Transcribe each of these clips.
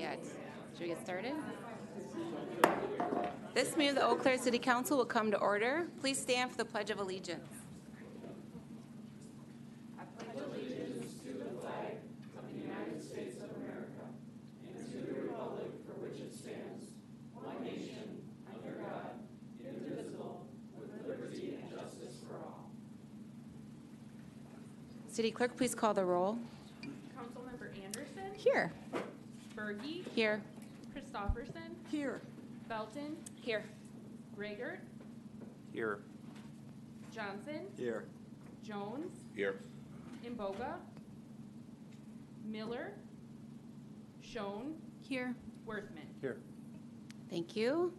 yet. Should we get started? This meeting of the Eau Claire City Council will come to order. Please stand for the Pledge of Allegiance. City Clerk, please call the roll. Councilmember Anderson? Here. Berge? Here. Christofferson? Here. Belton? Here. Greigert? Here. Johnson? Here. Jones? Here. Imboga? Miller? Schoen? Here. Worthman? Here. Thank you.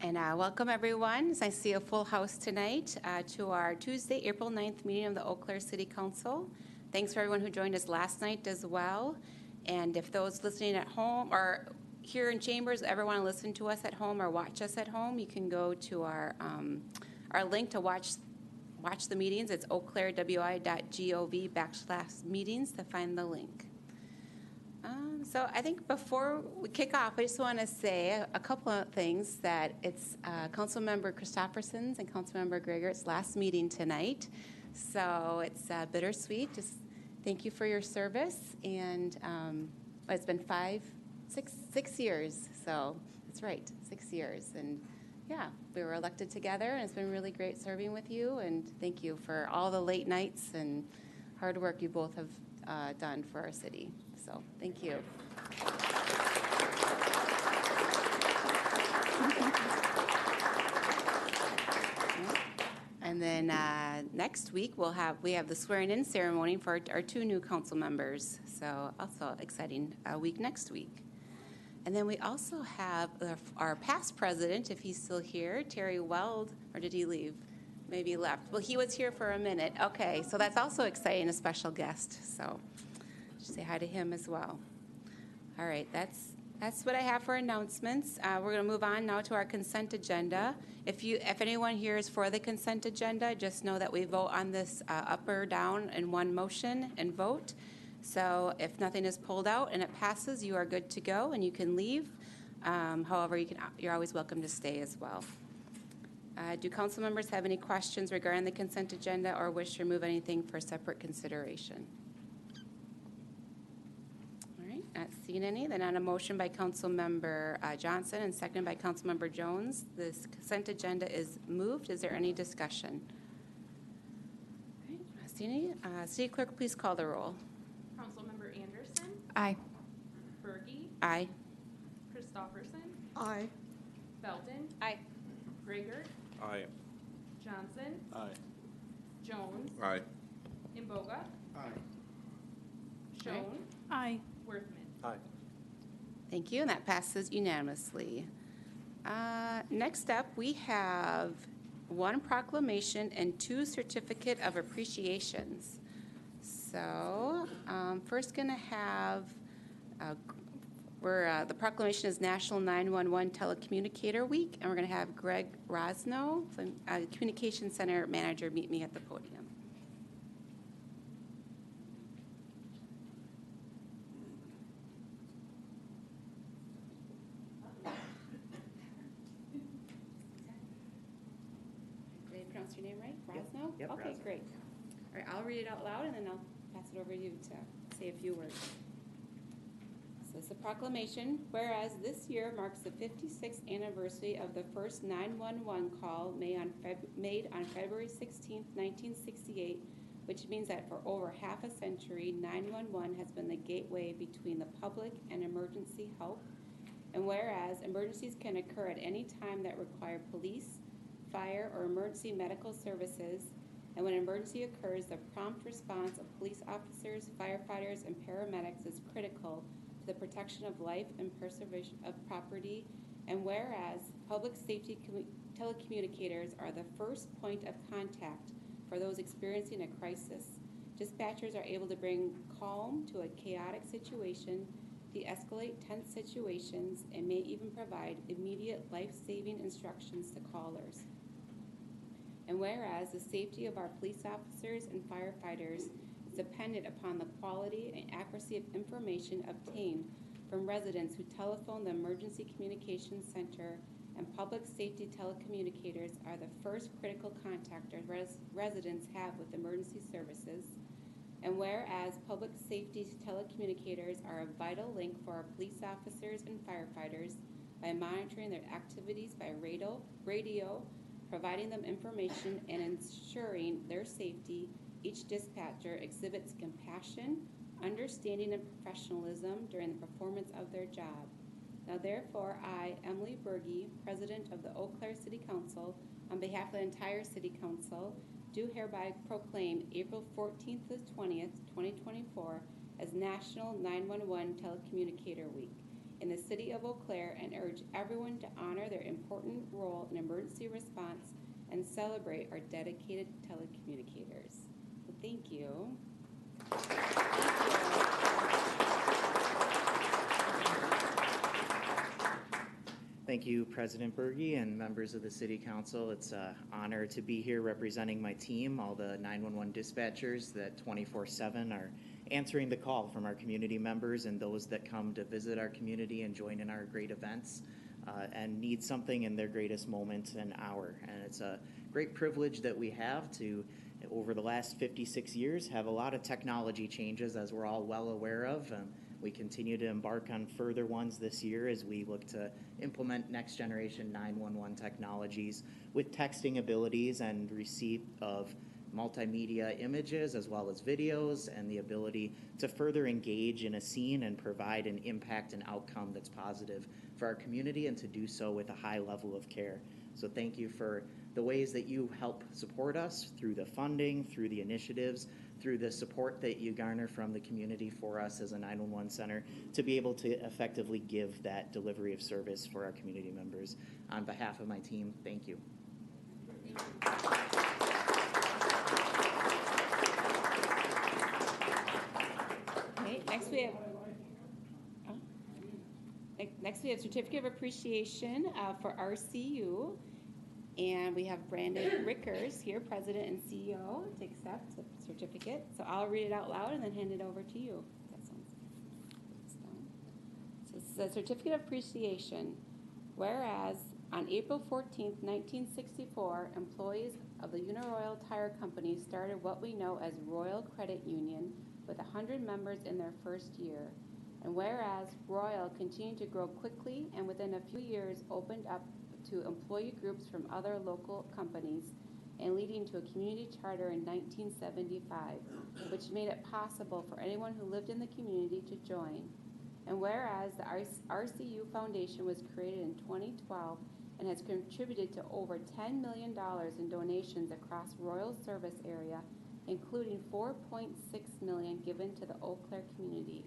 And welcome, everyone. It's nice to see a full house tonight to our Tuesday, April 9th meeting of the Eau Claire City Council. Thanks for everyone who joined us last night as well. And if those listening at home or here in Chambers ever want to listen to us at home or watch us at home, you can go to our link to watch the meetings. It's eauclairewi.gov/meetings to find the link. So I think before we kick off, I just want to say a couple of things that it's Councilmember Christofferson's and Councilmember Greigert's last meeting tonight. So it's bittersweet. Just thank you for your service. And it's been 6 years. So that's right, 6 years. And yeah, we were elected together, and it's been really great serving with you. And thank you for all the late nights and hard work you both have done for our city. So thank you. And then next week we have the swearing-in ceremony for our 2 new council members. So also exciting week next week. And then we also have our past president, if he's still here, Terry Weld, or did he leave? Maybe he left. Well, he was here for a minute. Okay, so that's also exciting, a special guest. So just say hi to him as well. All right, that's what I have for announcements. We're going to move on now to our consent agenda. If anyone here is for the consent agenda, just know that we vote on this up or down in one motion and vote. So if nothing is pulled out and it passes, you are good to go and you can leave. However, you're always welcome to stay as well. Do council members have any questions regarding the consent agenda or wish to remove anything for separate consideration? Not seeing any. Then on a motion by Councilmember Johnson and seconded by Councilmember Jones, this consent agenda is moved. Is there any discussion? All right, not seeing any. City Clerk, please call the roll. Councilmember Anderson? Aye. Berge? Aye. Christofferson? Aye. Belton? Aye. Greigert? Aye. Johnson? Aye. Jones? Aye. Imboga? Aye. Schoen? Aye. Worthman? Aye. Thank you, and that passes unanimously. Next up, we have 1 proclamation and 2 certificate of appreciations. So first going to have, the proclamation is National 911 Telecommunicator Week, and we're going to have Greg Rosno, Communication Center Manager, meet me at the podium. Your name right? Rosno? Yep, Okay, Rosno. great. All right, I'll read it out loud and then I'll pass it over to you to say a few words. So it's a proclamation, whereas this year marks the 56th anniversary of the first 911 call made on February 16, 1968, which means that for over half a century, 911 has been the gateway between the public and emergency help. And whereas emergencies can occur at any time that require police, fire, or emergency medical services, and when an emergency occurs, the prompt response of police officers, firefighters, and paramedics is critical to the protection of life and preservation of property. And whereas public safety telecommunicators are the first point of contact for those experiencing a crisis, dispatchers are able to bring calm to a chaotic situation, de-escalate tense situations, and may even provide immediate life-saving instructions to callers. And whereas the safety of our police officers and firefighters is dependent upon the quality and accuracy of information obtained from residents who telephone the Emergency Communications Center, and public safety telecommunicators are the first critical contact our residents have with emergency services. And whereas public safety telecommunicators are a vital link for our police officers and firefighters by monitoring their activities by radio, providing them information, and ensuring their safety, each dispatcher exhibits compassion, understanding, and professionalism during the performance of their job. Now therefore, I, Emily Berge, President of the Eau Claire City Council, on behalf of the entire City Council, do hereby proclaim April 14th to 20th, 2024 as National 911 Telecommunicator Week in the City of Eau Claire, and urge everyone to honor their important role in emergency response and celebrate our dedicated telecommunicators. So thank you. Thank you, President Berge and members of the City Council. It's an honor to be here representing my team, all the 911 dispatchers that 24/7 are answering the call from our community members and those that come to visit our community and join in our great events and need something in their greatest moment and hour. And it's a great privilege that we have to, over the last 56 years, have a lot of technology changes, as we're all well aware of. We continue to embark on further ones this year as we look to implement next generation 911 technologies with texting abilities and receipt of multimedia images as well as videos, and the ability to further engage in a scene and provide an impact and outcome that's positive for our community, and to do so with a high level of care. So thank you for the ways that you help support us through the funding, through the initiatives, through the support that you garner from the community for us as a 911 center to be able to effectively give that delivery of service for our community members. On behalf of my team, thank you. Okay, next we have Certificate of Appreciation for RCU. And we have Brandon Rickers here, President and CEO, to accept the certificate. So I'll read it out loud and then hand it over to you. That sounds good. So this is a Certificate of Appreciation. Whereas on April 14th, 1964, employees of the Uniroyal Tire Company started what we know as Royal Credit Union with 100 members in their first year. And whereas Royal continued to grow quickly and within a few years opened up to employee groups from other local companies, and leading to a community charter in 1975, which made it possible for anyone who lived in the community to join. And whereas the RCU Foundation was created in 2012 and has contributed to over $10 million in donations across Royal service area, including $4.6 million given to the Eau Claire community.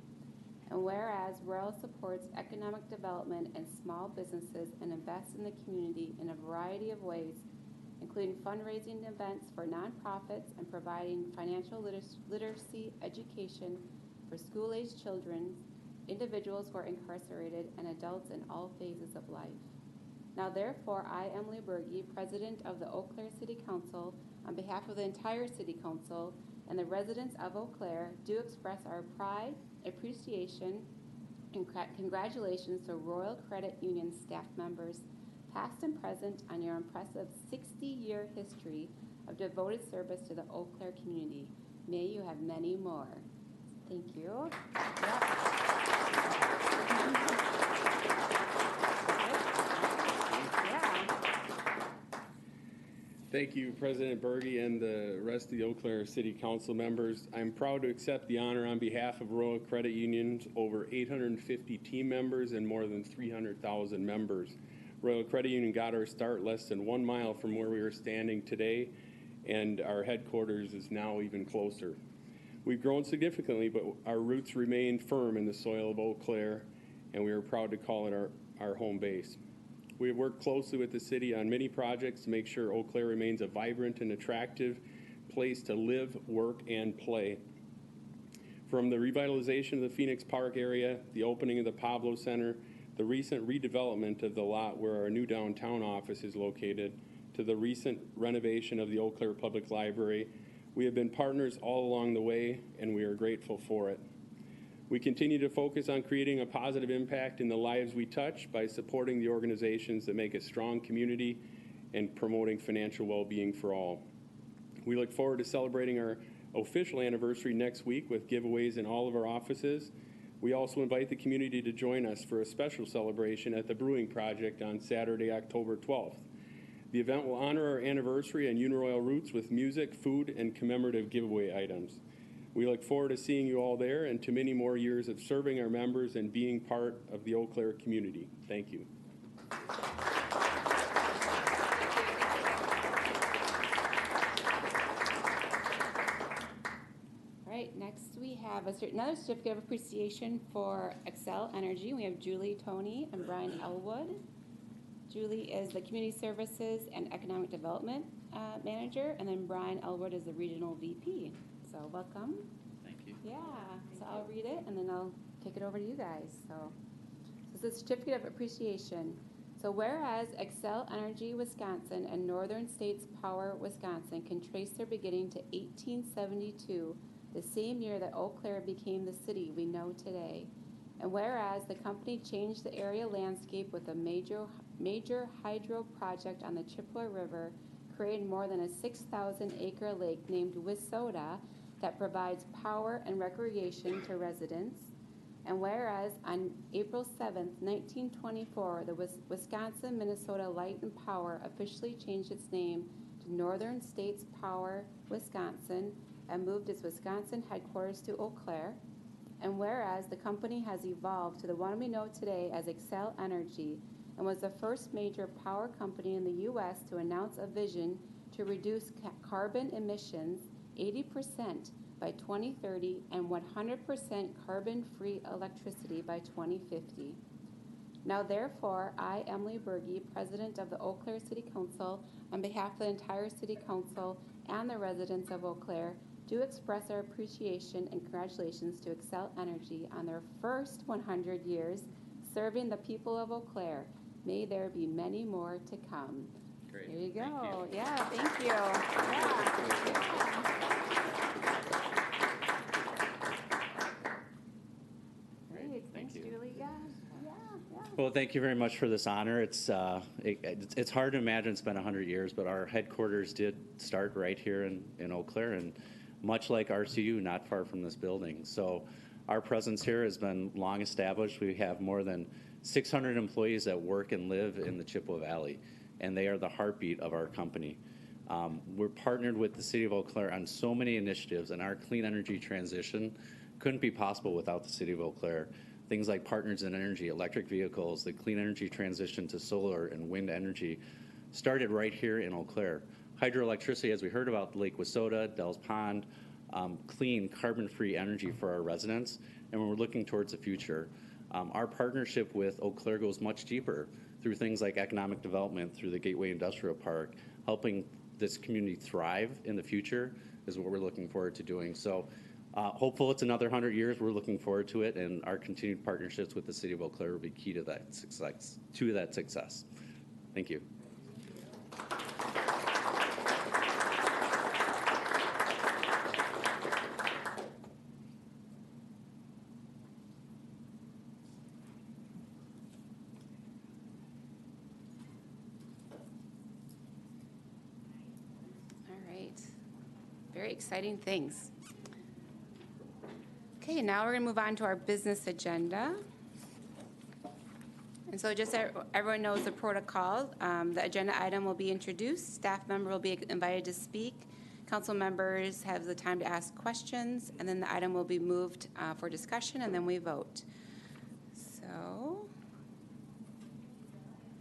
And whereas Royal supports economic development and small businesses and invests in the community in a variety of ways, including fundraising events for nonprofits and providing financial literacy education for school-aged children, individuals who are incarcerated, and adults in all phases of life. Now therefore, I, Emily Berge, President of the Eau Claire City Council, on behalf of the entire City Council and the residents of Eau Claire, do express our pride, appreciation, and congratulations to Royal Credit Union staff members, past and present, on your impressive 60-year history of devoted service to the Eau Claire community. May you have many more. Thank you. Thank you, President Berge and the rest of the Eau Claire City Council members. I'm proud to accept the honor on behalf of Royal Credit Union's over 850 team members and more than 300,000 members. Royal Credit Union got our start less than 1 mile from where we are standing today, and our headquarters is now even closer. We've grown significantly, but our roots remain firm in the soil of Eau Claire, and we are proud to call it our home base. We have worked closely with the city on many projects to make sure Eau Claire remains a vibrant and attractive place to live, work, and play. From the revitalization of the Phoenix Park area, the opening of the Pablo Center, the recent redevelopment of the lot where our new downtown office is located, to the recent renovation of the Eau Claire Public Library, we have been partners all along the way, and we are grateful for it. We continue to focus on creating a positive impact in the lives we touch by supporting the organizations that make a strong community and promoting financial well-being for all. We look forward to celebrating our official anniversary next week with giveaways in all of our offices. We also invite the community to join us for a special celebration at the Brewing Project on Saturday, October 12th. The event will honor our anniversary and Uniroyal roots with music, food, and commemorative giveaway items. We look forward to seeing you all there and to many more years of serving our members and being part of the Eau Claire community. Thank you. All right, next we have another certificate of appreciation for Excel Energy. We have Julie Toney and Brian Elwood. Julie is the Community Services and Economic Development Manager, and then Brian Elwood is the Regional VP. So welcome. Thank you. Yeah, so I'll read it and then I'll kick it over to you guys. So this is a certificate of appreciation. So whereas Excel Energy Wisconsin and Northern States Power Wisconsin can trace their beginning to 1872, the same year that Eau Claire became the city we know today. And whereas the company changed the area landscape with a major hydro project on the Chippewa River, creating more than a 6,000-acre lake named Wissota that provides power and recreation to residents. And whereas on April 7th, 1924, the Wisconsin-Minnesota Light and Power officially changed its name to Northern States Power Wisconsin and moved its Wisconsin headquarters to Eau Claire. And whereas the company has evolved to the one we know today as Excel Energy and was the first major power company in the U.S. to announce a vision to reduce carbon emissions 80% by 2030 and 100% carbon-free electricity by 2050. Now therefore, I, Emily Berge, President of the Eau Claire City Council, on behalf of the entire City Council and the residents of Eau Claire, do express our appreciation and congratulations to Excel Energy on their first 100 years serving the people of Eau Claire. May there be many more to come. Great. There you go. Thank you. Yeah, thank you. Great. Great. Thank Thanks, you. Julie. Yeah. Well, thank you very much for this honor. It's hard to imagine it's been 100 years, but our headquarters did start right here in Eau Claire, and much like RCU, not far from this building. So our presence here has been long established. We have more than 600 employees that work and live in the Chippewa Valley, and they are the heartbeat of our company. We're partnered with the City of Eau Claire on so many initiatives, and our clean energy transition couldn't be possible without the City of Eau Claire. Things like Partners in Energy, electric vehicles, the clean energy transition to solar and wind energy started right here in Eau Claire. Hydroelectricity, as we heard about Lake Wissota, Dells Pond, clean, carbon-free energy for our residents, and we're looking towards the future. Our partnership with Eau Claire goes much deeper through things like economic development, through the Gateway Industrial Park. Helping this community thrive in the future is what we're looking forward to doing. So hopeful it's another 100 years. We're looking forward to it, and our continued partnerships with the City of Eau Claire will be key to that success. Thank you. Very exciting things. Okay, now we're going to move on to our business agenda. And so just so everyone knows the protocol, the agenda item will be introduced, staff member will be invited to speak, council members have the time to ask questions, and then the item will be moved for discussion, and then we vote. So,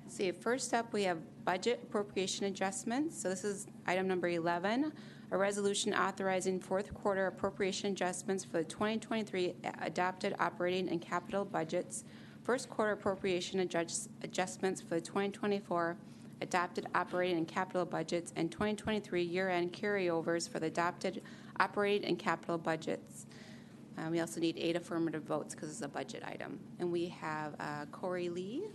let's see, first up we have budget appropriation adjustments. So this is item number 11. A resolution authorizing fourth quarter appropriation adjustments for the 2023 adopted operating and capital budgets, first quarter appropriation adjustments for the 2024 adopted operating and capital budgets, and 2023 year-end carryovers for the adopted operating and capital budgets. We also need 8 affirmative votes because it's a budget item. And we have Corey Lee.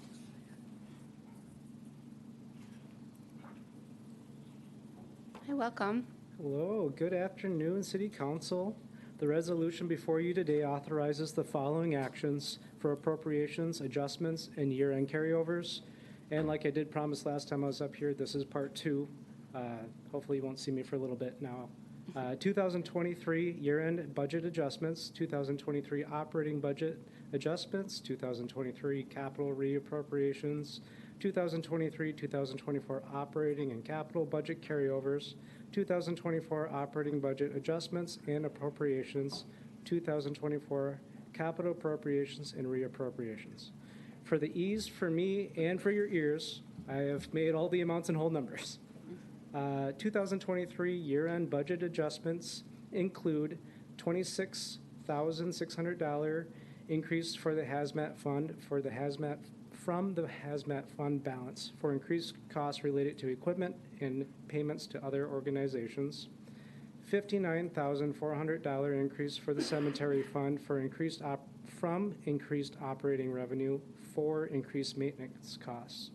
Hi, welcome. Hello, good afternoon, City Council. The resolution before you today authorizes the following actions for appropriations, adjustments, and year-end carryovers. And like I did promise last time I was up here, this is part two. Hopefully you won't see me for a little bit now. 2023 year-end budget adjustments, 2023 operating budget adjustments, 2023 capital reappropriations, 2023-2024 operating and capital budget carryovers, 2024 operating budget adjustments and appropriations, 2024 capital appropriations and reappropriations. For the ease for me and for your ears, I have made all the amounts in whole numbers. 2023 year-end budget adjustments include $26,600 increase for the hazmat fund from the hazmat fund balance for increased costs related to equipment and payments to other organizations. $59,400 increase for the cemetery fund for increased operating revenue for increased maintenance costs.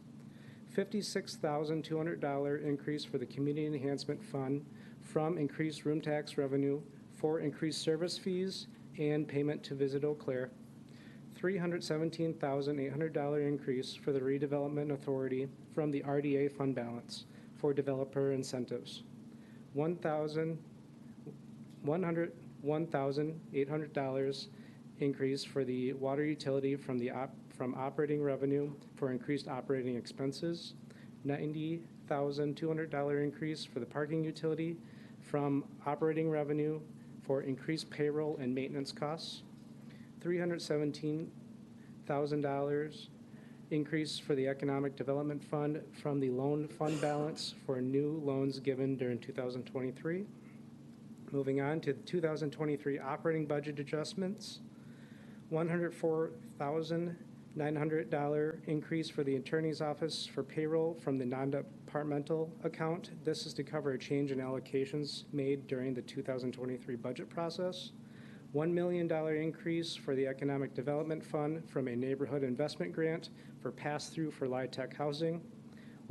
$56,200 increase for the community enhancement fund from increased room tax revenue for increased service fees and payment to Visit Eau Claire. $317,800 increase for the redevelopment authority from the RDA fund balance for developer incentives. $101,800 increase for the water utility from operating revenue for increased operating expenses. $90,200 increase for the parking utility from operating revenue for increased payroll and maintenance costs. $317,000 increase for the economic development fund from the loan fund balance for new loans given during 2023. Moving on to the 2023 operating budget adjustments. $104,900 increase for the attorney's office for payroll from the non-departmental account. This is to cover a change in allocations made during the 2023 budget process. $1 million increase for the economic development fund from a neighborhood investment grant for pass-through for LIHTC housing.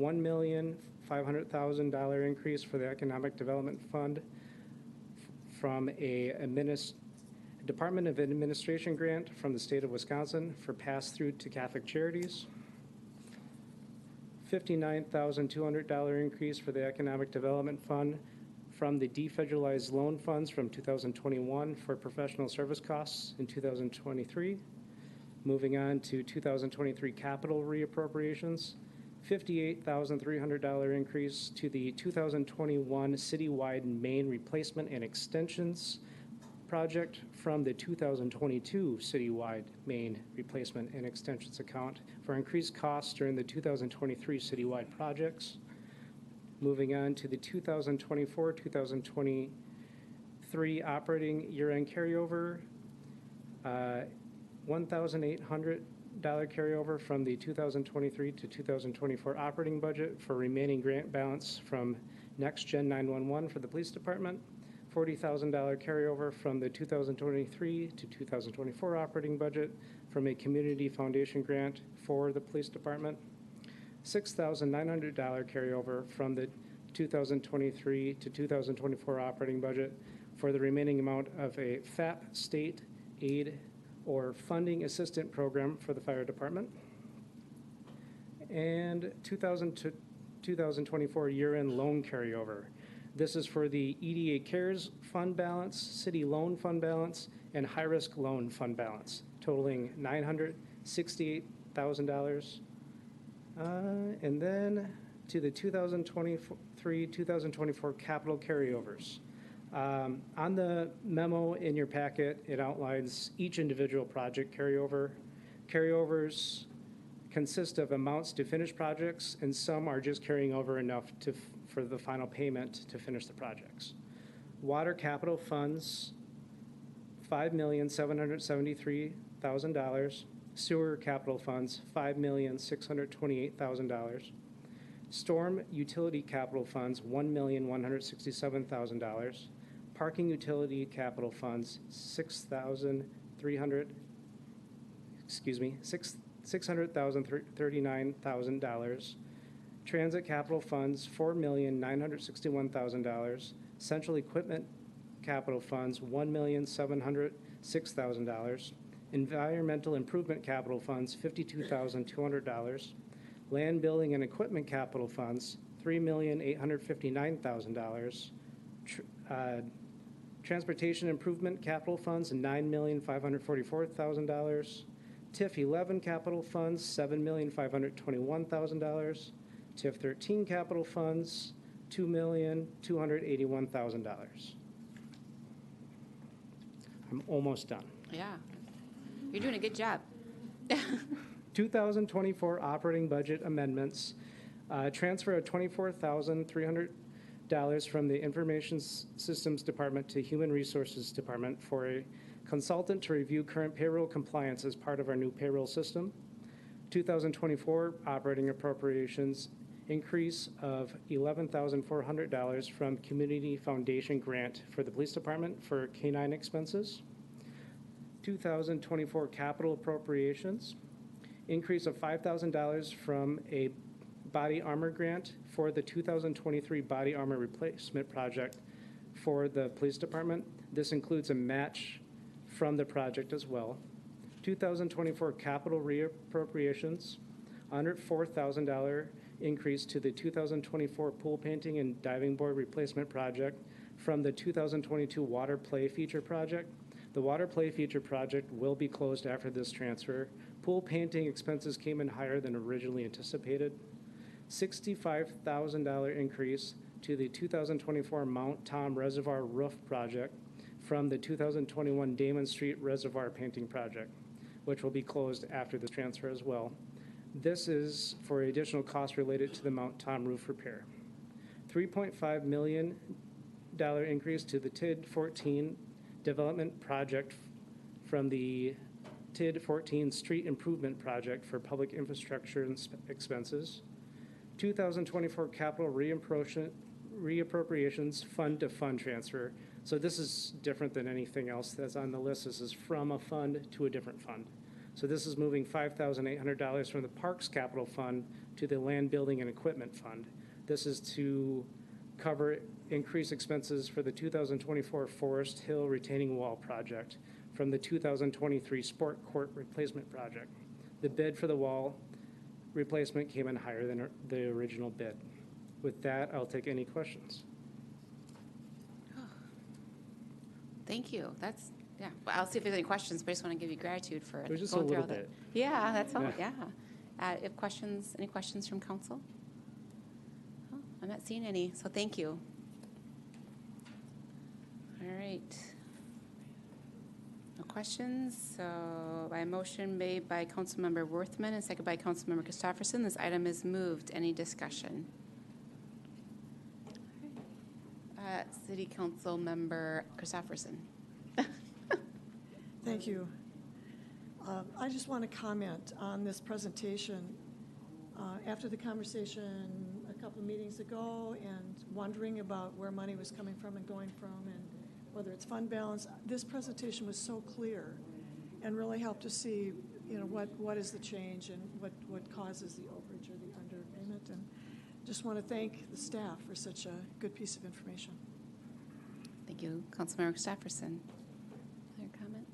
$1,500,000 increase for the economic development fund from a Department of Administration grant from the state of Wisconsin for pass-through to Catholic Charities. $59,200 increase for the Economic Development Fund from the defederalized loan funds from 2021 for professional service costs in 2023. Moving on to 2023 capital reappropriations. $58,300 increase to the 2021 citywide main replacement and extensions project from the 2022 citywide main replacement and extensions account for increased costs during the 2023 citywide projects. Moving on to the 2024-2023 operating year-end carryover, $1,800 carryover from the 2023 to 2024 operating budget for remaining grant balance from Next Gen 911 for the police department. $40,000 carryover from the 2023 to 2024 operating budget from a community foundation grant for the police department. $6,900 carryover from the 2023 to 2024 operating budget for the remaining amount of a FAP state aid or funding assistant program for the fire department. And 2024 year-end loan carryover. This is for the EDA CARES fund balance, city loan fund balance, and high-risk loan fund balance, totaling $968,000. And then to the 2023-2024 capital carryovers. On the memo in your packet, it outlines each individual project carryover. Carryovers consist of amounts to finish projects, and some are just carrying over enough for the final payment to finish the projects. Water capital funds, $5,773,000. Sewer capital funds, $5,628,000. Storm utility capital funds, $1,167,000. Parking utility capital funds, $600,039,000. Transit capital funds, $4,961,000. Central equipment capital funds, $1,706,000. Environmental improvement capital funds, $52,200. Land building and equipment capital funds, $3,859,000. Transportation improvement capital funds, $9,544,000. TIF 11 capital funds, $7,521,000. TIF 13 capital funds, $2,281,000. I'm almost done. Yeah. You're doing a good job. 2024 operating budget amendments, transfer of $24,300 from the Information Systems Department to Human Resources Department for a consultant to review current payroll compliance as part of our new payroll system. 2024 operating appropriations, increase of $11,400 from Community Foundation grant for the Police Department for K-9 expenses. 2024 capital appropriations, increase of $5,000 from a body armor grant for the 2023 body armor replacement project for the police department. This includes a match from the project as well. 2024 capital reappropriations, $104,000 increase to the 2024 pool painting and diving board replacement project from the 2022 water play feature project. The water play feature project will be closed after this transfer. Pool painting expenses came in higher than originally anticipated. $65,000 increase to the 2024 Mount Tom Reservoir roof project from the 2021 Damon Street Reservoir painting project, which will be closed after the transfer as well. This is for additional costs related to the Mount Tom roof repair. $3.5 million increase to the TID 14 development project from the TID 14 street improvement project for public infrastructure expenses. 2024 capital reappropriations fund to fund transfer. So this is different than anything else that's on the list. This is from a fund to a different fund. So this is moving $5,800 from the Parks Capital Fund to the Land Building and Equipment Fund. This is to cover increased expenses for the 2024 Forest Hill Retaining Wall project from the 2023 Sport Court Replacement project. The bid for the wall replacement came in higher than the original bid. With that, I'll take any questions. Thank you. That's, yeah. Well, I'll see if there's any questions, but I just want to give you gratitude for There's just going a through little all that. bit. Yeah, that's all, Yeah. yeah. If questions, any questions from council? Oh, I'm not seeing any, so thank you. All right. No questions, so by motion made by Councilmember Worthman and seconded by Councilmember Christopherson, this item is moved. Any discussion? City Council Member Christopherson. Thank you. I just want to comment on this presentation. After the conversation a couple of meetings ago and wondering about where money was coming from and going from and whether it's fund balance, this presentation was so clear and really helped us see, you know, what is the change and what causes the overage or the underpayment. And just want to thank the staff for such a good piece of information. Thank you, Councilmember Christopherson. Other comments?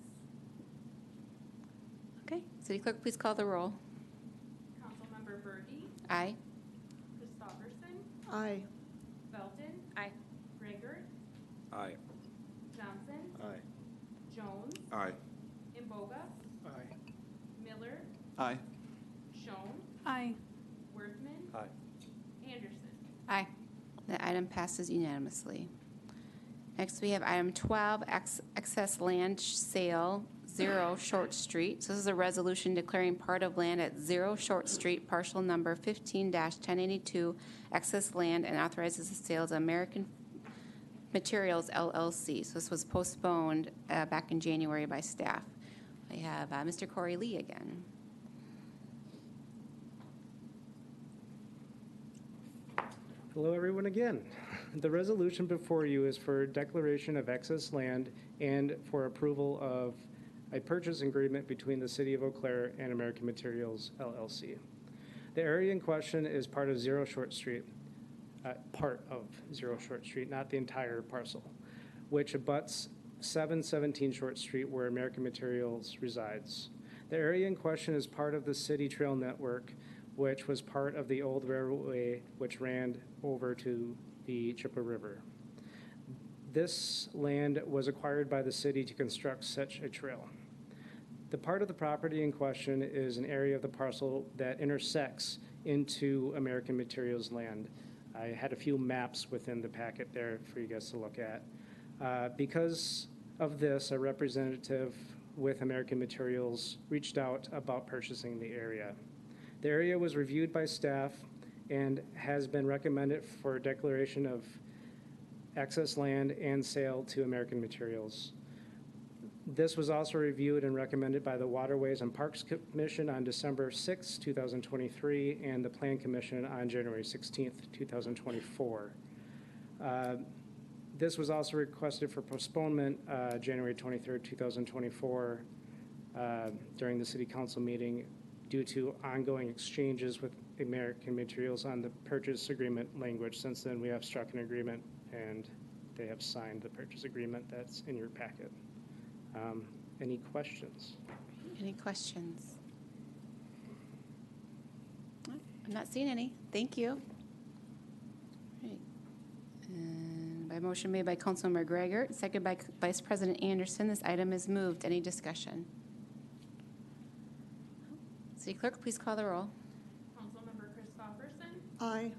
Okay, City Clerk, please call the roll. Councilmember Berge, Aye. Christopherson, Aye. Belton, Aye. Rager, Aye. Johnson, Aye. Jones, Aye. Imboga, Aye. Miller, Aye. Schoen, Aye. Worthman, Aye. Anderson. Aye. The item passes unanimously. Next, we have item 12, excess land sale, 0 Short Street. So this is a resolution declaring part of land at 0 Short Street, parcel number 15-1082, excess land, and authorizes the sale to American Materials LLC. So this was postponed back in January by staff. I have Mr. Corey Lee again. Hello, everyone again. The resolution before you is for declaration of excess land and for approval of a purchase agreement between the City of Eau Claire and American Materials LLC. The area in question is part of 0 Short Street, not the entire parcel. which abuts 717 Short Street where American Materials resides. The area in question is part of the city trail network, which was part of the old railway which ran over to the Chippewa River. This land was acquired by the city to construct such a trail. The part of the property in question is an area of the parcel that intersects into American Materials land. I had a few maps within the packet there for you guys to look at. Because of this, a representative with American Materials reached out about purchasing the area. The area was reviewed by staff and has been recommended for declaration of excess land and sale to American Materials. This was also reviewed and recommended by the Waterways and Parks Commission on December 6, 2023, and the Plan Commission on January 16, 2024. This was also requested for postponement January 23, 2024, during the City Council meeting due to ongoing exchanges with American Materials on the purchase agreement language. Since then, we have struck an agreement, and they have signed the purchase agreement that's in your packet. Any questions? Any questions? I'm not seeing any. Thank you. Right. And by motion made by Councilmember Gregor, second by Vice President Anderson, this item is moved. Any discussion? City Clerk, please call the roll. Councilmember Christopherson, Aye.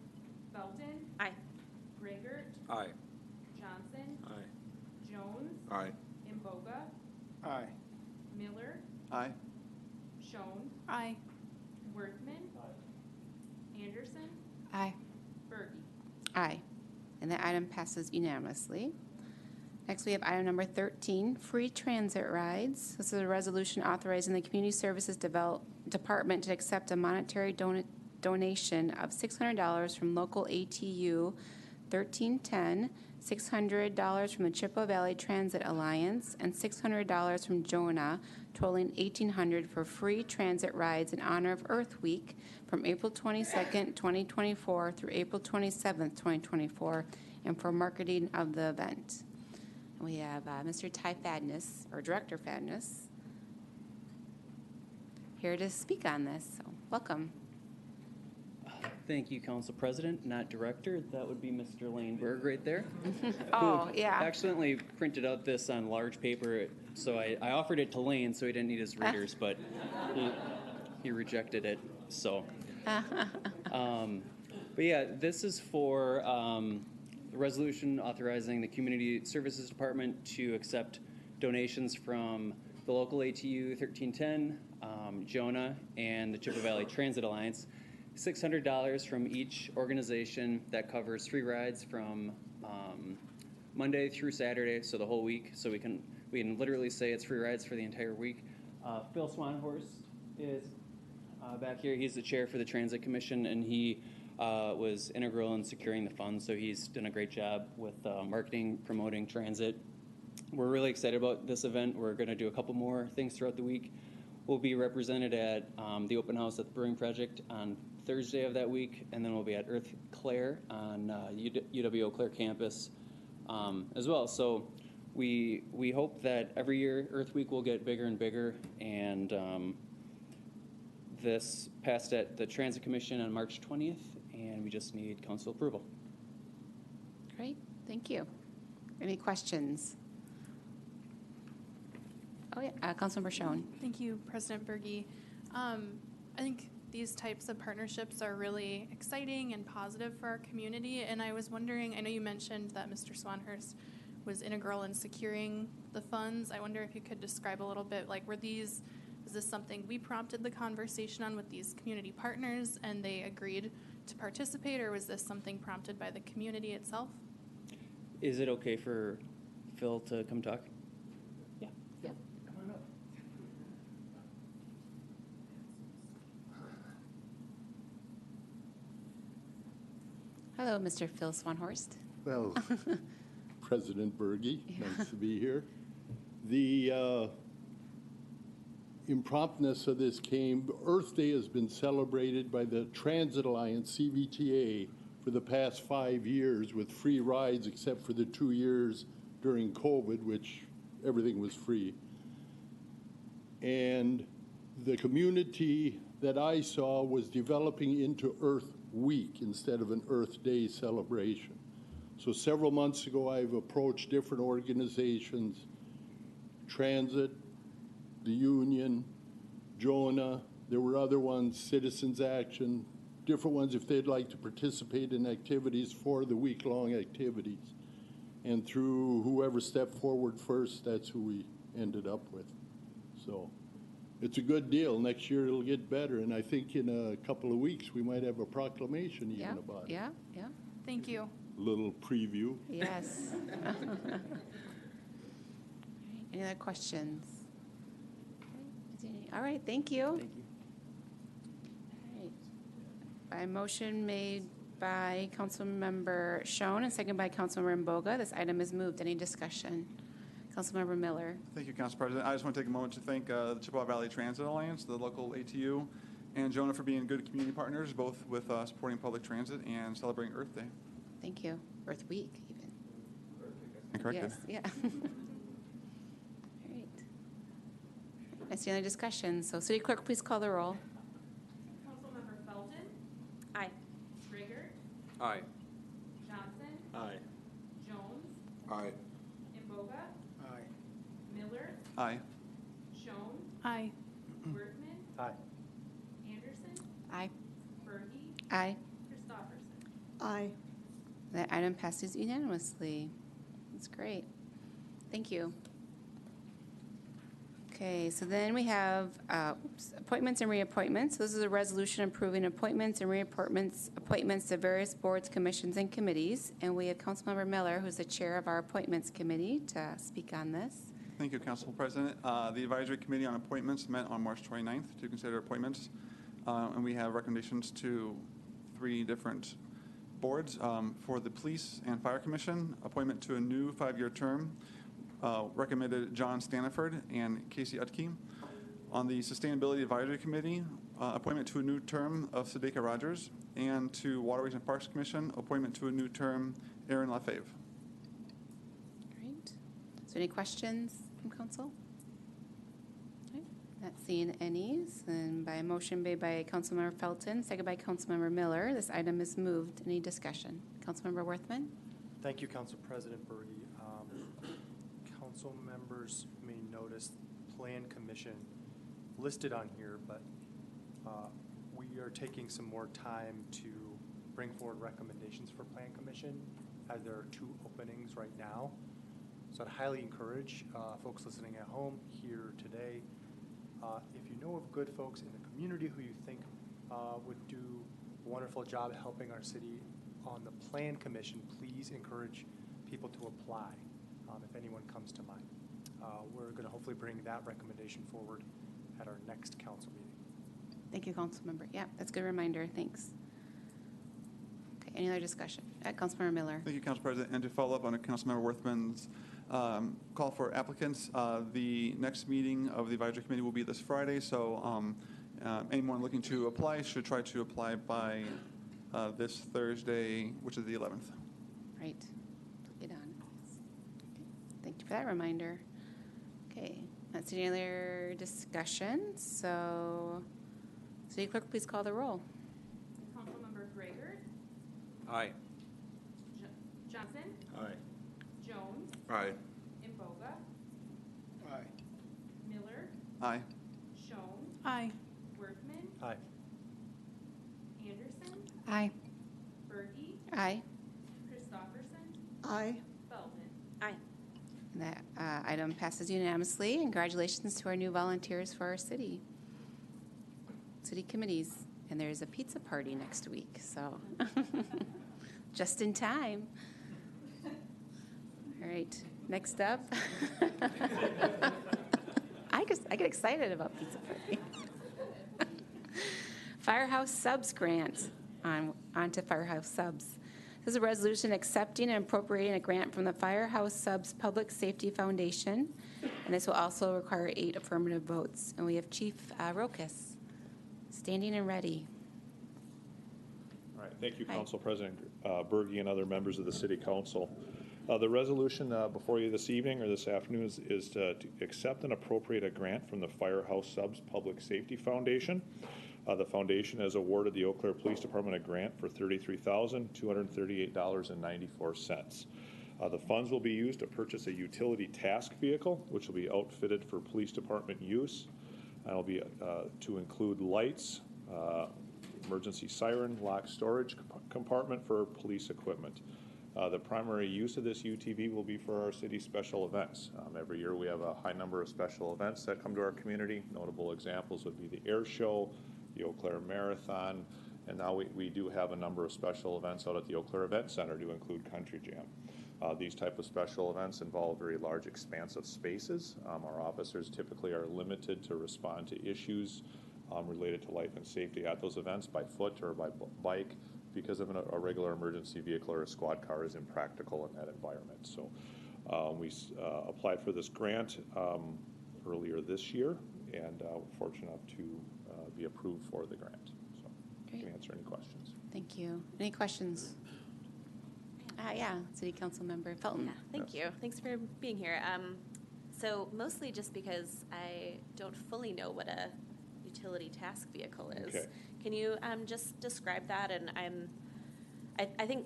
Belton, Aye. Gregor, Aye. Johnson, Aye. Jones, Aye. Imboga, Aye. Miller, Aye. Schoen, Aye. Workman, Anderson, Aye. Berge. Aye. And that item passes unanimously. Next, we have item number 13, free transit rides. This is a resolution authorizing the Community Services Department to accept a monetary donation of $600 from local ATU 1310, $600 from the Chippewa Valley Transit Alliance, and $600 from Jonah, totaling $1,800 for free transit rides in honor of Earth Week from April 22nd, 2024 through April 27th, 2024, and for marketing of the event. And we have Mr. Ty Fadness, or Director Fadness, here to speak on this. So, welcome. Thank you, Council President, not Director. That would be Mr. Lane Berg right there. Oh, who yeah. accidentally printed out this on large paper, so I offered it to Lane so he didn't need his readers, but he rejected it, so. But yeah, this is for the resolution authorizing the Community Services Department to accept donations from the local ATU 1310, Jonah, and the Chippewa Valley Transit Alliance. $600 from each organization. That covers free rides from Monday through Saturday, so the whole week. So we can literally say it's free rides for the entire week. Phil Swanhorst is back here. He's the chair for the Transit Commission, and he was integral in securing the funds. So he's done a great job with marketing, promoting transit. We're really excited about this event. We're going to do a couple more things throughout the week. We'll be represented at the open house at the Brewing Project on Thursday of that week, and then we'll be at Earth Claire on UW Eau Claire campus as well. So we hope that every year Earth Week will get bigger and bigger, and this passed at the Transit Commission on March 20th, and we just need council approval. Great, thank you. Any questions? Oh, yeah, Councilmember Schoen. Thank you, President Berge. I think these types of partnerships are really exciting and positive for our community, and I was wondering, I know you mentioned that Mr. Swanhurst was integral in securing the funds. I wonder if you could describe a little bit, like, is this something we prompted the conversation on with these community partners and they agreed to participate, or was this something prompted by the community itself? Is it okay for Phil to come talk? Yeah. Yeah. Come on up. Hello, Mr. Phil Swanhorst. Well, President Berge, nice to be here. The impromptness of this came, Earth Day has been celebrated by the Transit Alliance, CVTA, for the past 5 years with free rides except for the 2 years during COVID, which everything was free. And the community that I saw was developing into Earth Week instead of an Earth Day celebration. So several months ago, I've approached different organizations, Transit, the Union, Jonah, there were other ones, Citizens Action, different ones if they'd like to participate in activities for the week-long activities. And through whoever stepped forward first, that's who we ended up with. So it's a good deal. Next year it'll get better, and I think in a couple of weeks we might have a proclamation even Yeah, about it. yeah, yeah, Thank you. Little preview. yes. Any other questions? All right, thank you. Thank you. All right. By motion made by Councilmember Schoen and seconded by Councilmember Mboga, this item is moved. Any discussion? Councilmember Miller. Thank you, Council President. I just want to take a moment to thank the Chippewa Valley Transit Alliance, the local ATU, and Jonah for being good community partners, both with supporting public transit and celebrating Earth Day. Thank you. Earth Week, even. And corrected. Yes, yeah. All right. That's the only discussion. So City Clerk, please call the roll. Councilmember Felton, Aye. Grigor, Aye. Johnson, Aye. Jones, Aye. Imboga, Aye. Miller, Aye. Schoen, Aye. Workman, Aye. Anderson, Aye. Berge, Aye. Christopherson. Aye. That item passes unanimously. That's great. Thank you. Okay, so then we have appointments and reappointments. This is a resolution approving appointments and appointments to various boards, commissions, and committees. And we have Councilmember Miller, who's the chair of our appointments committee, to speak on this. Thank you, Council President. The Advisory Committee on Appointments met on March 29th to consider appointments. And we have recommendations to 3 different boards. For the Police and Fire Commission, appointment to a new 5-year term. Recommended John Staniford and Casey Utke. On the Sustainability Advisory Committee, appointment to a new term of Sadeka Rogers. And to Waterways and Parks Commission, appointment to a new term, Aaron LaFave. Great. Is there any questions from council? Okay, not seeing any. Then by a motion made by Councilmember Felton, seconded by Councilmember Miller, this item is moved. Any discussion? Councilmember Worthman? Thank you, Council President Berge. Council members may notice Plan Commission listed on here, but we are taking some more time to bring forward recommendations for Plan Commission, as there are 2 openings right now. So I'd highly encourage folks listening at home here today, if you know of good folks in the community who you think would do a wonderful job helping our city on the Plan Commission, please encourage people to apply. If anyone comes to mind. We're going to hopefully bring that recommendation forward at our next council meeting. Thank you, Councilmember. Yeah, that's a good reminder. Thanks. Okay, any other discussion? Councilmember Miller. Thank you, Council President. And to follow up on Councilmember Worthman's call for applicants, the next meeting of the Advisory Committee will be this Friday. So anyone looking to apply should try to apply by this Thursday, which is the 11th. Right. Get on. Thank you for that reminder. Okay, that's any other discussion. So, City Clerk, please call the roll. Councilmember Grigor, Aye. Johnson, Aye. Jones, Aye. Imboga, Aye. Miller, Aye. Schoen, Aye. Workman, Aye. Anderson, Aye. Berge, Aye. Christopherson, Aye. Felton. Aye. That item passes unanimously. Congratulations to our new volunteers for our city committees. And there's a pizza party next week, so just in time. All right, next up. I get excited about pizza party. Firehouse Subs Grant. On to Firehouse Subs. This is a resolution accepting and appropriating a grant from the Firehouse Subs Public Safety Foundation, and this will also require 8 affirmative votes. And we have Chief Rokas standing and ready. All right, thank you, Hi. Council President Berge and other members of the City Council. The resolution before you this evening or this afternoon is to accept and appropriate a grant from the Firehouse Subs Public Safety Foundation. The foundation has awarded the Eau Claire Police Department a grant for $33,238.94. The funds will be used to purchase a utility task vehicle, which will be outfitted for police department use. It'll be to include lights, emergency siren, lock storage compartment for police equipment. The primary use of this UTV will be for our city special events. Every year we have a high number of special events that come to our community. Notable examples would be the air show, the Eau Claire Marathon, and now we do have a number of special events out at the Eau Claire Event Center to include Country Jam. These type of special events involve very large expansive spaces. Our officers typically are limited to respond to issues related to life and safety at those events by foot or by bike, because of a regular emergency vehicle or a squad car is impractical in that environment. So we applied for this grant earlier this year, and we're fortunate enough to be approved for the grant. So I can answer any questions. Thank you. Any questions? Yeah, City Council Member Felton. Yeah, thank you. Thanks for being here. So mostly just because I don't fully know what a utility task vehicle is. Okay. Can you just describe that? And I think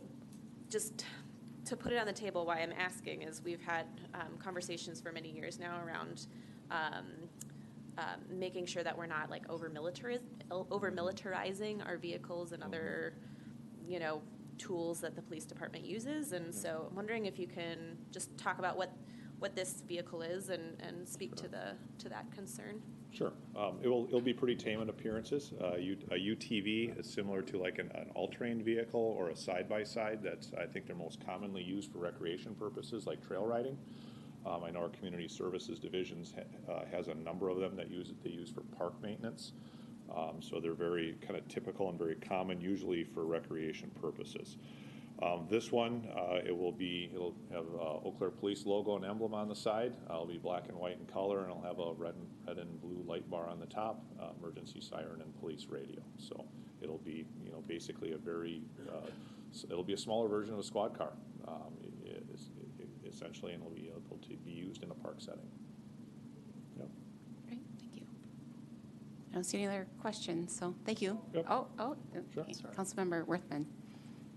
just to put it on the table, why I'm asking is we've had conversations for many years now around making sure that we're not like over militarizing our vehicles and other, tools that the police department uses. And so I'm wondering if you can just talk about what this vehicle is and speak to that concern. Sure. It'll be pretty tame in appearances. A UTV is similar to like an all-terrain vehicle or a side-by-side. That's, I think, they're most commonly used for recreation purposes like trail riding. I know our community services divisions has a number of them that they use for park maintenance. So they're very kind of typical and very common, usually for recreation purposes. This one, it'll have Eau Claire Police logo and emblem on the side. It'll be black and white in color, and it'll have a red and blue light bar on the top, emergency siren and police radio. So it'll be, basically it'll be a smaller version of a squad car, essentially, and it'll be able to be used in a park setting. Yep. Great, thank you. I don't see any other questions, so thank you. Yep. Oh, Sure. okay. Councilmember Worthman.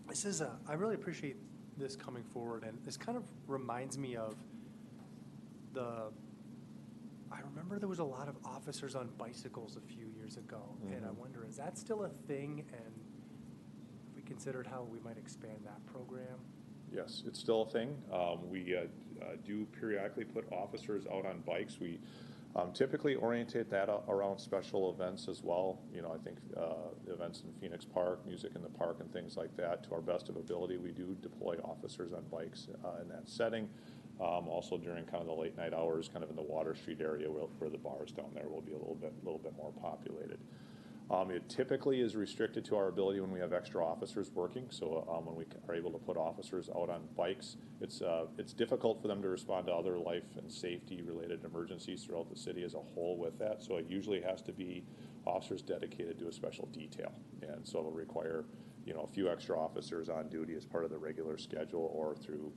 This is I really appreciate this coming forward, and this kind of reminds me of I remember there was a lot of officers on bicycles a few years ago, and I wonder, is that still a thing? And if we considered how we might expand that program? Yes, it's still a thing. We do periodically put officers out on bikes. We typically orientate that around special events as well. I think events in Phoenix Park, music in the park, and things like that. To our best of ability, we do deploy officers on bikes in that setting. Also during kind of the late night hours, kind of in the Water Street area where the bars down there will be a little bit more populated. It typically is restricted to our ability when we have extra officers working. So when we are able to put officers out on bikes, it's difficult for them to respond to other life and safety related emergencies throughout the city as a whole with that. So it usually has to be officers dedicated to a special detail. And so it'll require, a few extra officers on duty as part of the regular schedule, or through,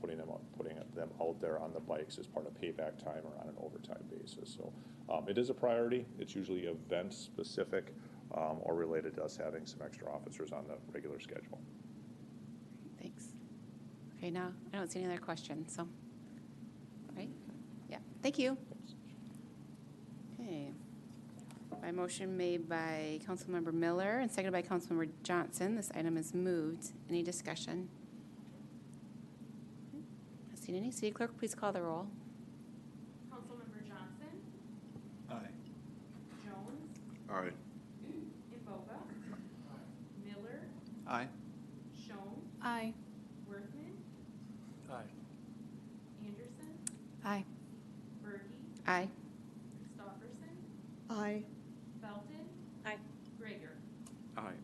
putting them out there on the bikes as part of payback time or on an overtime basis. So it is a priority. It's usually event specific or related to us having some extra officers on the regular schedule. Thanks. Okay, now I don't see any other questions, so, right? Yeah, thank you. Okay. By motion made by Councilmember Miller and seconded by Councilmember Johnson, this item is moved. Any discussion? Not seen any. City Clerk, please call the roll. Councilmember Johnson, Aye. Jones, Aye. Imboga, Miller, Aye. Schoen, Aye. Worthman, Aye. Anderson, Aye. Berge, Aye. Christopherson, Aye. Felton, Aye. Gregor. Aye.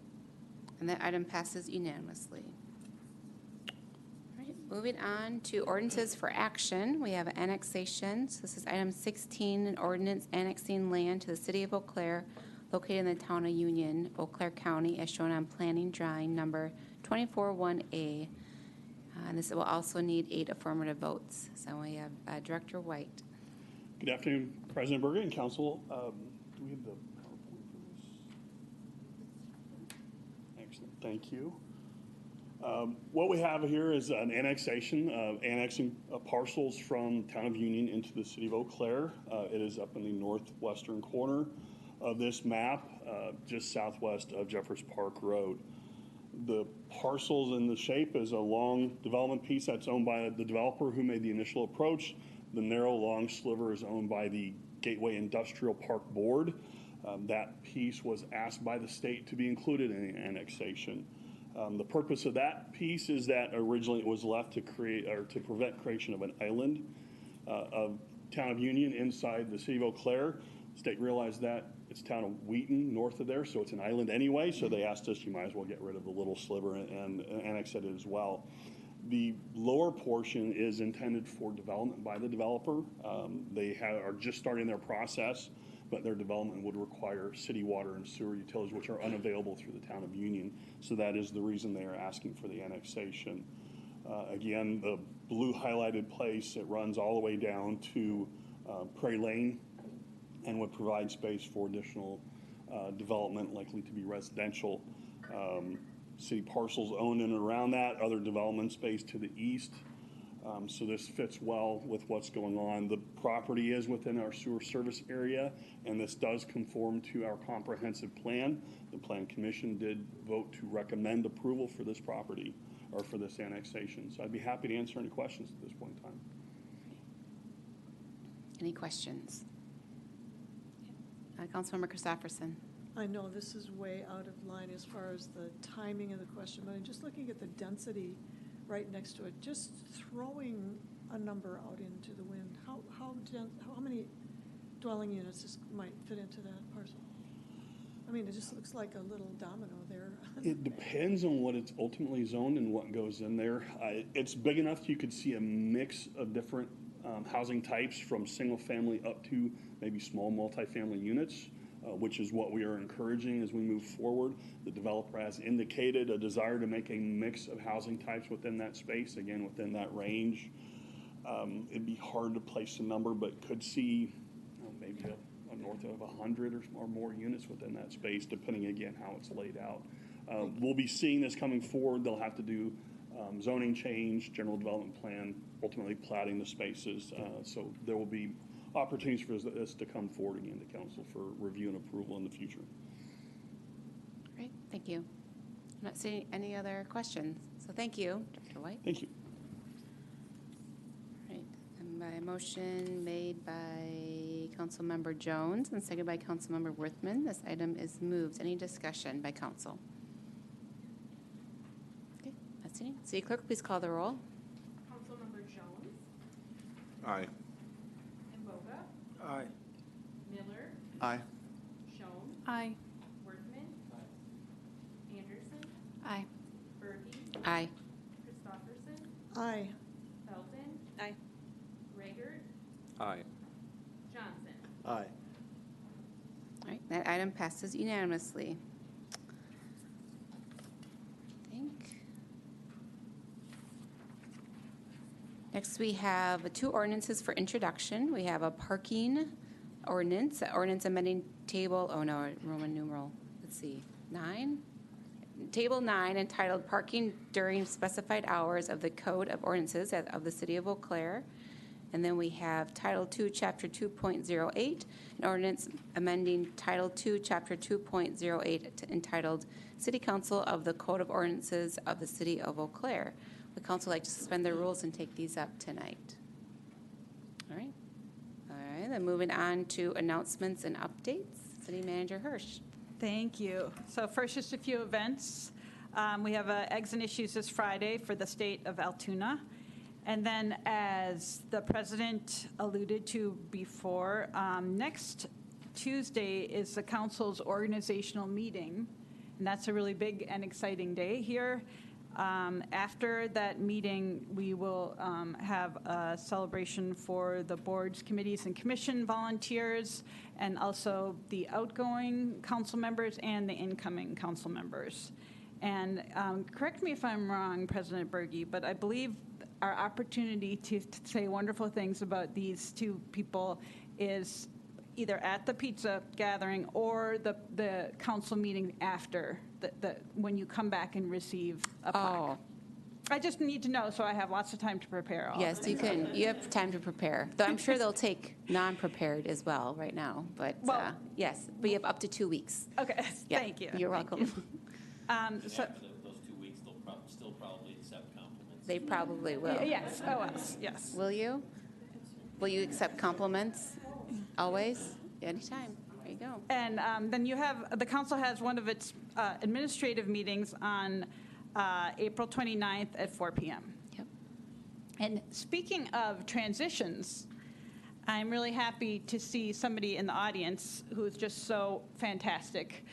And that item passes unanimously. All right, moving on to ordinances for action. We have annexation. So this is item 16, an ordinance annexing land to the city of Eau Claire located in the town of Union, Eau Claire County, as shown on planning drawing number 241A. And this will also need 8 affirmative votes. So we have Director White. Good afternoon, President Berger and Council. Do we have the PowerPoint for this? Excellent, thank you. What we have here is an annexation, annexing parcels from Town of Union into the City of Eau Claire. It is up in the northwestern corner of this map, just southwest of Jeffers Park Road. The parcels in the shape is a long development piece that's owned by the developer who made the initial approach. The narrow, long sliver is owned by the Gateway Industrial Park Board. That piece was asked by the state to be included in the annexation. The purpose of that piece is that originally it was left to create or to prevent creation of an island of Town of Union inside the City of Eau Claire. The state realized that it's Town of Wheaton north of there, so it's an island anyway. So they asked us, you might as well get rid of the little sliver and annex it as well. The lower portion is intended for development by the developer. They are just starting their process, but their development would require city water and sewer utilities, which are unavailable through the Town of Union. So that is the reason they are asking for the annexation. Again, the blue highlighted place, it runs all the way down to Prairie Lane and would provide space for additional development, likely to be residential. City parcels owned in and around that, other development space to the east. So this fits well with what's going on. The property is within our sewer service area, and this does conform to our comprehensive plan. The Plan Commission did vote to recommend approval for this property or for this annexation. So I'd be happy to answer any questions at this point in time. Any questions? Councilmember Christopherson. I know this is way out of line as far as the timing of the question, but I'm just looking at the density right next to it, just throwing a number out into the wind. How many dwelling units this might fit into that parcel? I mean, it just looks like a little domino there. It depends on what it's ultimately zoned and what goes in there. It's big enough you could see a mix of different housing types, from single family up to maybe small multifamily units, which is what we are encouraging as we move forward. The developer has indicated a desire to make a mix of housing types within that space, again, within that range. It'd be hard to place a number, but could see maybe a north of 100 or more units within that space, depending, again, how it's laid out. We'll be seeing this coming forward. They'll have to do zoning change, general development plan, ultimately platting the spaces. So there will be opportunities for this to come forward again to council for review and approval in the future. Great, thank you. I'm not seeing any other questions, so thank you, Dr. White. Thank you. Right, and by motion made by Councilmember Jones and seconded by Councilmember Worthman, this item is moved. Any discussion by council? Okay, that's it. City Clerk, please call the roll. Councilmember Jones, Aye. Imboga, Aye. Miller, Aye. Schoen, Aye. Worthman, Anderson, Aye. Berge, Aye. Christopherson, Aye. Felton, Aye. Raygert, Aye. Johnson. Aye. All right, that item passes unanimously. Next, we have 2 ordinances for introduction. We have a parking ordinance, ordinance amending table, Roman numeral, let's see, 9? Table 9, entitled Parking During Specified Hours of the Code of Ordinances of the City of Eau Claire. And then we have Title 2, Chapter 2.08, an ordinance amending Title 2, Chapter 2.08, entitled City Council of the Code of Ordinances of the City of Eau Claire. Would council like to suspend their rules and take these up tonight? All right. All right, then moving on to announcements and updates. City Manager Hirsch. Thank you. So first, just a few events. We have Eggs and Issues this Friday for the state of Altoona. And then, as the president alluded to before, next Tuesday is the council's organizational meeting. And that's a really big and exciting day here. After that meeting, we will have a celebration for the boards, committees, and commission volunteers, and also the outgoing council members and the incoming council members. And correct me if I'm wrong, President Berge, but I believe our opportunity to say wonderful things about these two people is either at the pizza gathering or the council meeting after, when you come back and receive a plaque. Oh. I just need to know so I have lots of time to prepare all Yes, of you it. can. You have time to prepare. Though I'm sure they'll take non-prepared as well right now. But yes, but you have up to 2 weeks. Okay, Yeah, thank you. You're welcome. So, After those 2 weeks, they'll still probably accept compliments. They probably will. yes, yes. Will you? Will you accept compliments? Always? Anytime. There you go. And then the council has one of its administrative meetings on April 29th at 4 p.m. Yep. And speaking of transitions, I'm really happy to see somebody in the audience who's just so fantastic.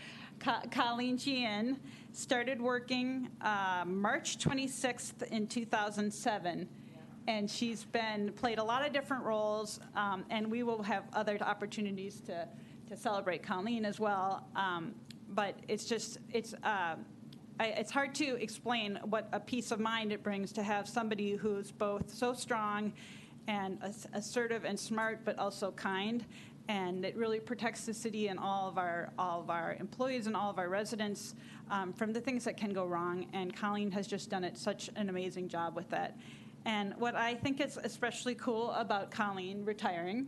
Colleen Gian started working March 26th in 2007. And she's played a lot of different roles, and we will have other opportunities to celebrate Colleen as well. But it's hard to explain what a peace of mind it brings to have somebody who's both so strong and assertive and smart, but also kind. And it really protects the city and all of our employees and all of our residents from the things that can go wrong. And Colleen has just done such an amazing job with that. And what I think is especially cool about Colleen retiring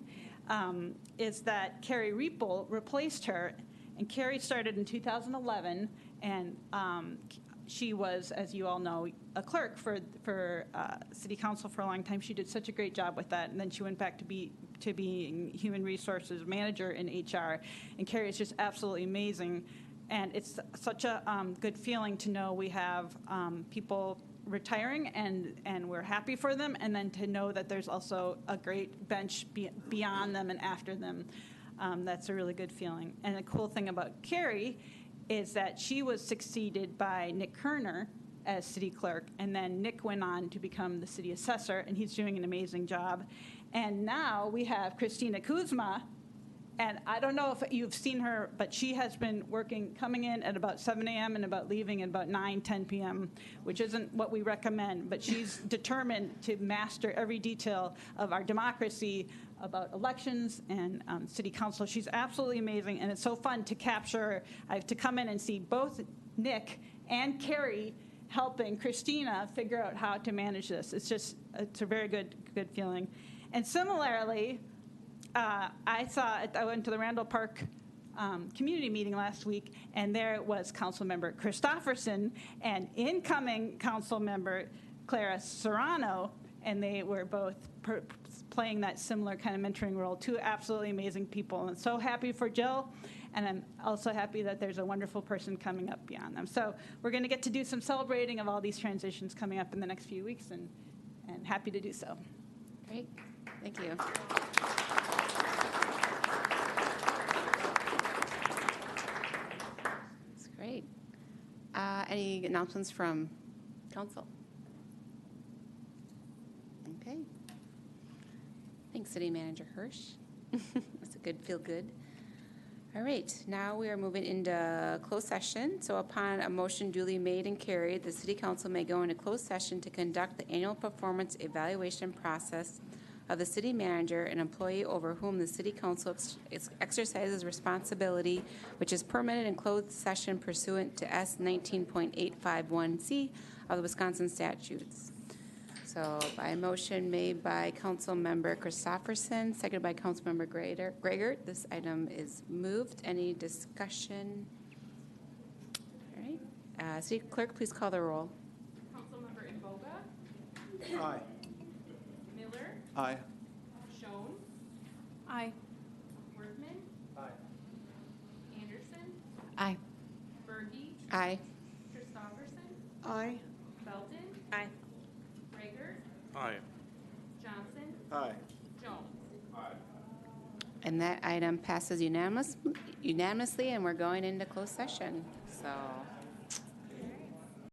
is that Carrie Riepel replaced her. And Carrie started in 2011, and she was, as you all know, a clerk for City Council for a long time. She did such a great job with that, and then she went back to being Human Resources Manager in HR. And Carrie is just absolutely amazing. And it's such a good feeling to know we have people retiring, and we're happy for them, and then to know that there's also a great bench beyond them and after them. That's a really good feeling. And the cool thing about Carrie is that she was succeeded by Nick Kerner as city clerk, and then Nick went on to become the city assessor, and he's doing an amazing job. And now we have Christina Kuzma, and I don't know if you've seen her, but she has been coming in at about 7 a.m. and about leaving at about 10 p.m., which isn't what we recommend, but she's determined to master every detail of our democracy, about elections and city council. She's absolutely amazing, and it's so fun to capture. I have to come in and see both Nick and Carrie helping Christina figure out how to manage this. It's a very good feeling. And similarly, I went to the Randall Park community meeting last week, and there was Councilmember Christopherson and incoming Councilmember Clara Serrano, and they were both playing that similar kind of mentoring role. Two absolutely amazing people, and so happy for Jill, and I'm also happy that there's a wonderful person coming up beyond them. So we're going to get to do some celebrating of all these transitions coming up in the next few weeks, and happy to do so. Great. Thank you. That's great. Any announcements from council? Okay. Thanks, City Manager Hirsch. That's a good, feel good. All right, now we are moving into closed session. So upon a motion duly made and carried, the City Council may go into closed session to conduct the annual performance evaluation process of the city manager, an employee over whom the City Council exercises responsibility, which is permitted in closed session pursuant to S 19.851C of the Wisconsin statutes. So by motion made by Councilmember Christopherson, seconded by Councilmember Gregert, this item is moved. Any discussion? All right. City Clerk, please call the roll. Councilmember Imboga? Aye. Miller? Aye. Schoen? Aye. Workman? Aye. Anderson? Aye. Berge? Aye. Christopherson? Aye. Belton? Aye. Rager? Aye. Johnson? Aye. Jones? And that item passes unanimously, and we're going into closed session. So.